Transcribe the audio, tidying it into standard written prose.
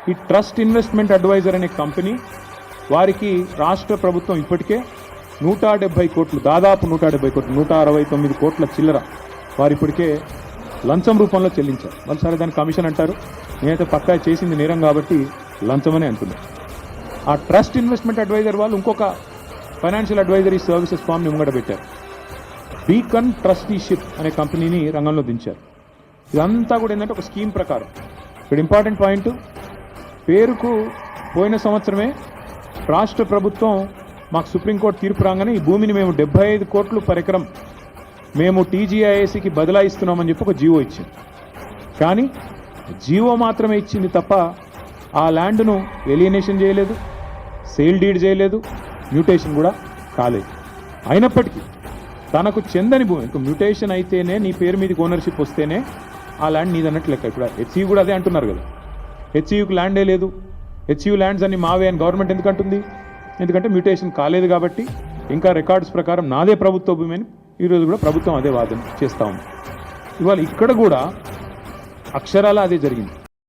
ఈ trust investment advisor అనే company వారికి రాష్ట్ర ప్రభుత్వం ఇప్పటికే 170 కోట్లు, దాదాపు 170 కోట్లు, 169 కోట్ల చిల్లర వారు ఇప్పటికే లంచం రూపంలో చెల్లించారు. వాళ్ళు సరే దాన్ని కమిషన్ అంటారు, నేనైతే పక్కా చేసింది నేరం కాబట్టి లంచమని అంటున్నారు. ఆ ట్రస్ట్ ఇన్వెస్ట్మెంట్ అడ్వైజర్ వాళ్ళు ఇంకొక ఫైనాన్షియల్ అడ్వైజరీ సర్వీసెస్ ఫామ్ని ముంగట పెట్టారు. బీకన్ ట్రస్టీషిప్ అనే కంపెనీని రంగంలో దించారు. ఇదంతా కూడా ఏంటంటే ఒక స్కీమ్ ప్రకారం. ఇక్కడ ఇంపార్టెంట్ పాయింట్, పేరుకు పోయిన సంవత్సరమే రాష్ట్ర ప్రభుత్వం మాకు సుప్రీంకోర్టు తీర్పు రాగానే ఈ భూమిని మేము 75 కోట్లు పర్ ఎకరం మేము టీజీఐఏసీకి బదలాయిస్తున్నామని చెప్పి ఒక జీవో ఇచ్చింది. కానీ జీవో మాత్రమే ఇచ్చింది తప్ప ఆ ల్యాండ్ను ఎలియనేషన్ చేయలేదు, సేల్ డీడ్ చేయలేదు, మ్యూటేషన్ కూడా కాలేదు. అయినప్పటికీ తనకు చెందని భూమి, ఇంకా మ్యూటేషన్ అయితేనే నీ పేరు మీదకి ఓనర్షిప్ వస్తేనే ఆ ల్యాండ్ నీదన్నట్టు లెక్క. ఇప్పుడు హెచ్ఈ కూడా అదే అంటున్నారు కదా, హెచ్ఈకి ల్యాండే లేదు, హెచ్ఈ ల్యాండ్స్ అన్ని మావే అని గవర్నమెంట్ ఎందుకు అంటుంది? ఎందుకంటే మ్యూటేషన్ కాలేదు కాబట్టి ఇంకా రికార్డ్స్ ప్రకారం నాదే ప్రభుత్వ భూమి అని ఈరోజు కూడా ప్రభుత్వం అదే వాదన చేస్తూ ఉంది. ఇవాళ ఇక్కడ కూడా అక్షరాల అదే జరిగింది.